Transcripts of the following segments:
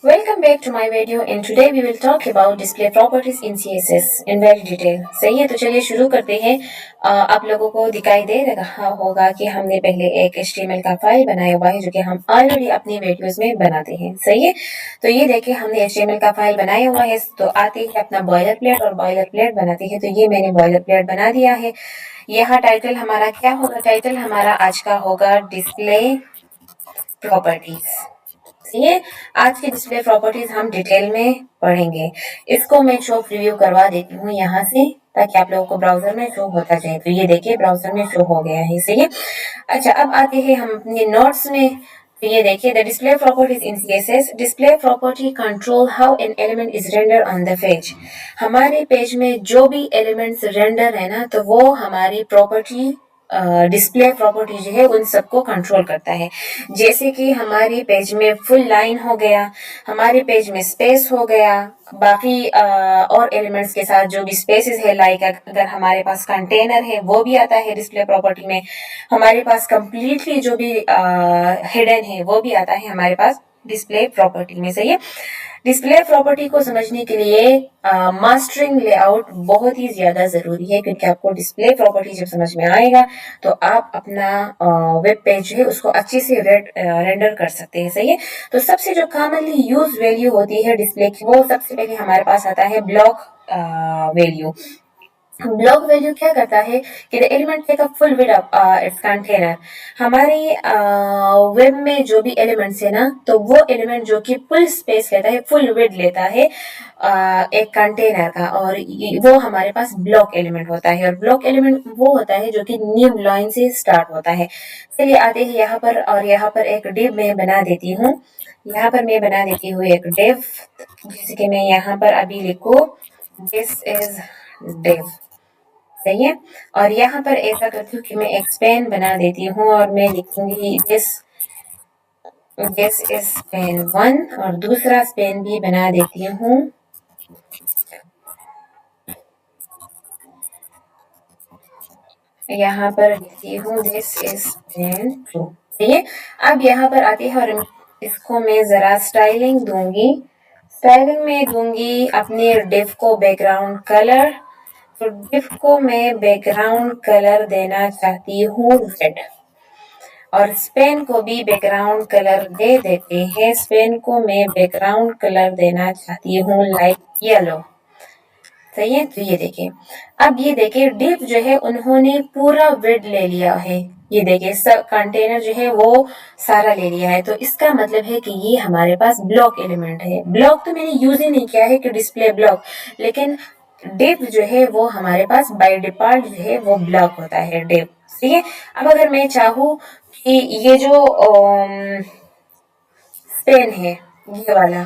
Welcome back to my video and today we will talk about display properties in CSS in very detail। सही है, तो चलिए शुरू करते हैं। आप लोगों को दिखाई दे रहा होगा कि हमने पहले एक HTML का फाइल बनाया हुआ है जो कि हम ऑलरेडी अपनी वीडियोस में बनाते हैं। सही है, तो ये देखिए हमने HTML का फाइल बनाया हुआ है। तो आते ही अपना बॉयलर प्लेट और बॉयलर प्लेट बनाते हैं। तो ये मैंने बॉयलर प्लेट बना दिया है। यहाँ टाइटल हमारा क्या होगा? टाइटल हमारा आज का होगा डिस्प्ले प्रॉपर्टीज। ये आज की डिस्प्ले प्रॉपर्टीज हम डिटेल में पढ़ेंगे। इसको मैं शो प्रीव्यू करवा देती हूँ यहाँ से, ताकि आप लोगों को ब्राउजर में शो होता जाए। तो ये देखिए ब्राउजर में शो हो गया है। सही है, अच्छा अब आते हैं हम अपने नोट्स में। तो ये देखिए the display properties in CSS। Display property control how an element is render on the page. हमारे पेज में जो भी एलिमेंट्स रेंडर है ना, तो वो हमारी प्रॉपर्टी डिस्प्ले प्रॉपर्टी जो है उन सबको कंट्रोल करता है। जैसे कि हमारे पेज में फुल लाइन हो गया, हमारे पेज में स्पेस हो गया, बाकी और एलिमेंट्स के साथ जो भी स्पेसेस है, लाइक अगर हमारे पास कंटेनर है वो भी आता है डिस्प्ले प्रॉपर्टी में। हमारे पास कंप्लीटली जो भी हिडन है वो भी आता है हमारे पास डिस्प्ले प्रॉपर्टी में। सही है, डिस्प्ले प्रॉपर्टी को समझने के लिए मास्टरिंग लेआउट बहुत ही ज्यादा जरूरी है, क्योंकि आपको डिस्प्ले प्रॉपर्टी जब समझ में आएगा तो आप अपना वेब पेज है उसको अच्छे से रेंडर कर सकते हैं। सही है, तो सबसे जो कॉमनली यूज वैल्यू होती है डिस्प्ले की, वो सबसे पहले हमारे पास आता है ब्लॉक वैल्यू। ब्लॉक वैल्यू क्या करता है कि the element take a full width of its container. हमारे वेब में जो भी एलिमेंट्स है ना, तो वो एलिमेंट जो कि फुल स्पेस लेता है, फुल विड्थ लेता है एक कंटेनर का, और वो हमारे पास ब्लॉक एलिमेंट होता है। और ब्लॉक एलिमेंट वो होता है जो कि न्यू लाइन से स्टार्ट होता है। चलिए आते हैं यहाँ पर, और यहाँ पर एक डिव मैं बना देती हूँ। यहाँ पर मैं बना देती हूँ एक डिव, जैसे कि मैं यहाँ पर अभी लिखूँ दिस इज डिव। सही है, और यहाँ पर ऐसा करती हूँ कि मैं एक स्पेन बना देती हूँ और मैं लिखूंगी दिस दिस इज स्पेन 1, और दूसरा स्पेन भी बना देती हूँ। यहाँ पर लिखती हूँ दिस इज स्पेन 2। ठीक है, अब यहाँ पर आती है और इसको मैं जरा स्टाइलिंग दूंगी। स्टाइलिंग में दूंगी अपने डिव को बैकग्राउंड कलर। तो डिव को मैं बैकग्राउंड कलर देना चाहती हूँ रेड, और स्पेन को भी बैकग्राउंड कलर दे देते हैं। स्पेन को मैं बैकग्राउंड कलर देना चाहती हूँ लाइक येलो। सही है, तो ये देखिए, अब ये देखिए डिव जो है उन्होंने पूरा विड्थ ले लिया है। ये देखिए सब कंटेनर जो है वो सारा ले लिया है। तो इसका मतलब है कि ये हमारे पास ब्लॉक एलिमेंट है। ब्लॉक तो मैंने यूज ही नहीं किया है कि डिस्प्ले ब्लॉक, लेकिन डिव जो है वो हमारे पास बाय डिफॉल्ट जो है वो ब्लॉक होता है डिव। ठीक है, अब अगर मैं चाहूँ कि ये जो पेन है, ये वाला,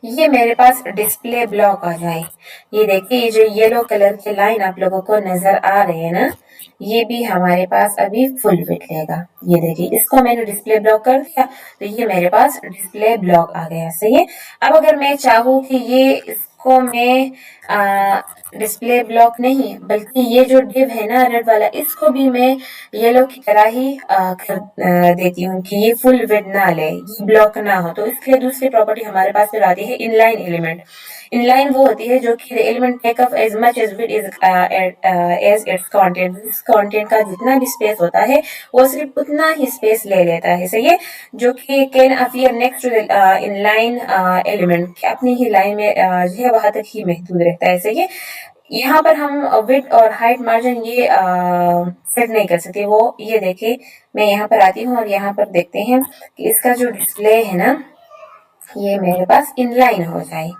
ये मेरे पास डिस्प्ले ब्लॉक आ जाए। ये देखिए ये जो येलो कलर के लाइन आप लोगों को नजर आ रहे हैं ना, ये भी हमारे पास अभी फुल फिट लेगा। ये देखिए इसको मैंने डिस्प्ले ब्लॉक कर दिया, तो ये मेरे पास डिस्प्ले ब्लॉक आ गया। सही है, अब अगर मैं चाहूँ कि ये इसको मैं डिस्प्ले ब्लॉक नहीं, बल्कि ये जो डिव है ना रेड वाला, इसको भी मैं येलो की तरह ही कर देती हूँ कि ये फुल विड्थ ना ले, ये ब्लॉक ना हो। तो इसके लिए दूसरी प्रॉपर्टी हमारे पास फिर आती है इनलाइन एलिमेंट। इनलाइन वो होती है जो कि element take up as much as width is as its content. इस कंटेंट का जितना भी स्पेस होता है वो सिर्फ उतना ही स्पेस ले लेता है। सही है, जो कि can appear next to inline element, अपनी ही लाइन में जो है वहां तक ही महदूद रहता है। सही है, यहाँ पर हम विड्थ और हाइट मार्जिन ये सेट नहीं कर सकते। वो ये देखिए मैं यहाँ पर आती हूँ और यहाँ पर देखते हैं कि इसका जो डिस्प्ले है ना, ये मेरे पास इनलाइन हो जाए।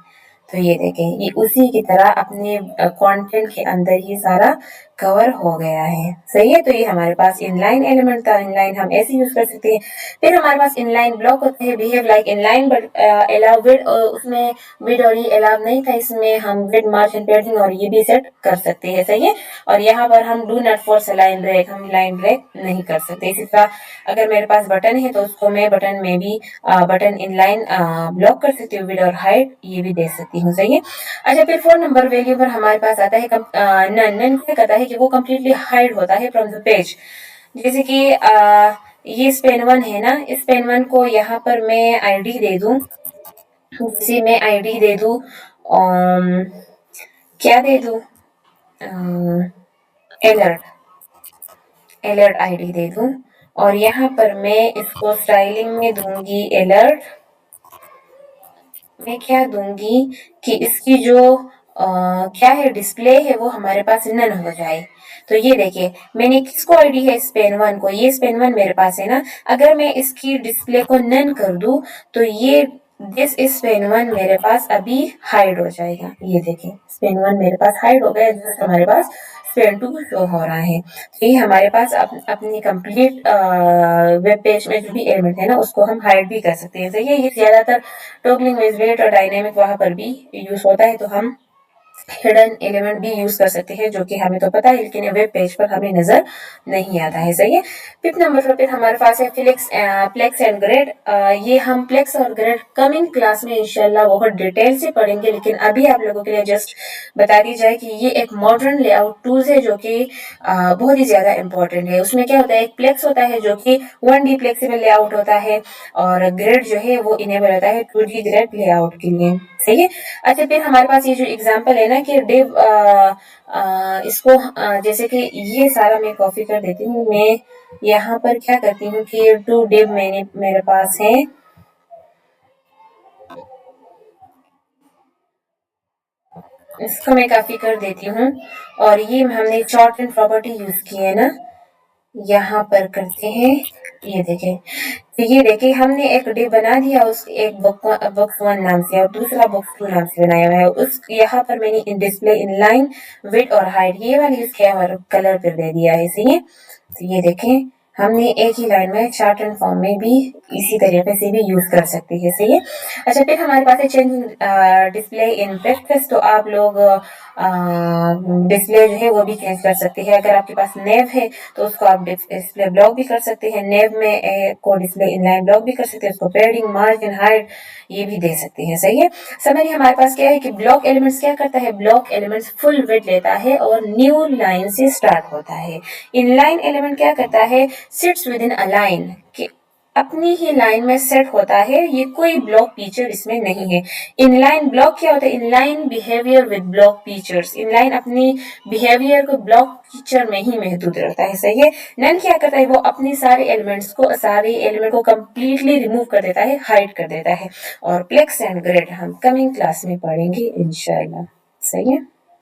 तो ये देखें ये उसी की तरह अपने कंटेंट के अंदर ही सारा कवर हो गया है। सही है, तो ये हमारे पास इनलाइन एलिमेंट था। इनलाइन हम ऐसे यूज कर सकते हैं। फिर हमारे पास इनलाइन ब्लॉक होते हैं, behave like inline but allow width. उसमें विड और ये अलाउ नहीं था, इसमें हम विड मार्जिन पेडिंग और ये भी सेट कर सकते हैं। सही है, और यहाँ पर हम do not force line break, हम लाइन ब्रेक नहीं कर सकते। इसी तरह अगर मेरे पास बटन है तो उसको मैं बटन में भी बटन इनलाइन ब्लॉक कर सकती हूँ, विड और हाइट ये भी दे सकती हूँ। सही है, अच्छा फिर 4 नंबर वैल्यू पर हमारे पास आता है नन। नन क्या करता है कि वो कम्प्लीटली हाइड होता है फ्रॉम द पेज। जैसे कि ये स्पेन 1 है ना, इस पेन 1 को यहाँ पर मैं आईडी दे दूं, जैसे मैं आईडी दे दूँ, क्या दे दूँ, अलर्ट, अलर्ट आईडी दे दूँ। और यहाँ पर मैं इसको स्टाइलिंग में दूंगी अलर्ट। मैं क्या दूंगी कि इसकी जो क्या है डिस्प्ले है वो हमारे पास नन हो जाए। तो ये देखिए मैंने किसको आईडी है, स्पेन वन को, ये स्पेन वन मेरे पास है ना। अगर मैं इसकी डिस्प्ले को नन कर दूं तो ये दिस स्पेन वन मेरे पास अभी हाइड हो जाएगा। ये देखिए स्पेन वन मेरे पास हाइड हो गया, जस्ट हमारे पास स्पेन टू शो हो रहा है। तो ये हमारे पास अपनी कंप्लीट वेब पेज में जो भी एलिमेंट है ना उसको हम हाइड भी कर सकते हैं। तो ये ज्यादातर टॉगलिंग विजुअल और डायनेमिक वहां पर भी यूज होता है, तो हम हिडन एलिमेंट भी यूज कर सकते हैं, जो कि हमें तो पता है लेकिन वेब पेज पर हमें नजर नहीं आता है। सही है। फिफ्थ नंबर पर हमारे पास है फ्लेक्स, प्लेक्स एंड ग्रेड। ये हम प्लेक्स और ग्रेड कमिंग क्लास में इंशाल्लाह बहुत डिटेल से पढ़ेंगे, लेकिन अभी आप लोगों के लिए जस्ट बता दी जाए कि ये एक मॉडर्न लेआउट टूल्स है जो कि बहुत ही ज्यादा इंपॉर्टेंट है। उसमें क्या होता है, एक प्लेक्स होता है जो कि 1D फ्लेक्सिबल लेआउट होता है, और ग्रेड जो है वो इनेबल होता है 2D ग्रेड लेआउट के लिए। सही है। अच्छा फिर हमारे पास ये जो एग्जांपल है ना कि डिव, इसको जैसे कि ये सारा मैं कॉपी कर देती हूँ। मैं यहाँ पर क्या करती हूँ कि टू डिव मैंने मेरे पास है, इसको मैं कॉपी कर देती हूँ। और ये हमने शॉर्ट एंड प्रॉपर्टी यूज की है ना, यहाँ पर करते हैं। ये देखें, तो ये देखिए हमने एक डे बना दिया, उस एक बुक वन नाम से और दूसरा बुक टू नाम से बनाया हुआ है। उस यहाँ पर मैंने in display in line width और हाइट ये वाली इसके और कलर पर दे दिया है। सही है। तो ये देखें हमने एक ही लाइन में चार्ट एंड फॉर्म में भी इसी तरीके से भी यूज कर सकते हैं। सही है। अच्छा फिर हमारे पास है चेंजिंग डिस्प्ले इन ब्रेकफास्ट। तो आप लोग डिस्प्ले जो है वो भी चेंज कर सकते हैं। अगर आपके पास नेव है तो उसको आप डिस्प्ले ब्लॉक भी कर सकते हैं, नेव में को डिस्प्ले इनलाइन ब्लॉक भी कर सकते हैं, उसको पेडिंग मार्जिन हाइट ये भी दे सकते हैं। सही है। समझ हमारे पास क्या है कि ब्लॉक एलिमेंट्स क्या करता है, ब्लॉक एलिमेंट्स फुल विड्थ लेता है और न्यू लाइन से स्टार्ट होता है। इनलाइन एलिमेंट क्या करता है, sits with in a line, अपनी ही लाइन में सेट होता है, ये कोई ब्लॉक फीचर इसमें नहीं है। इनलाइन ब्लॉक क्या होता है, inline behaviour with block features, inline अपनी बिहेवियर को ब्लॉक फीचर में ही महदूद रखता है। सही है। नन क्या करता है, वो अपनी सारे एलिमेंट्स को, सारे एलिमेंट को कंप्लीटली रिमूव कर देता है, हाइड कर देता है। और प्लेक्स एंड ग्रेड हम कमिंग क्लास में पढ़ेंगे इंशाल्लाह। सही है।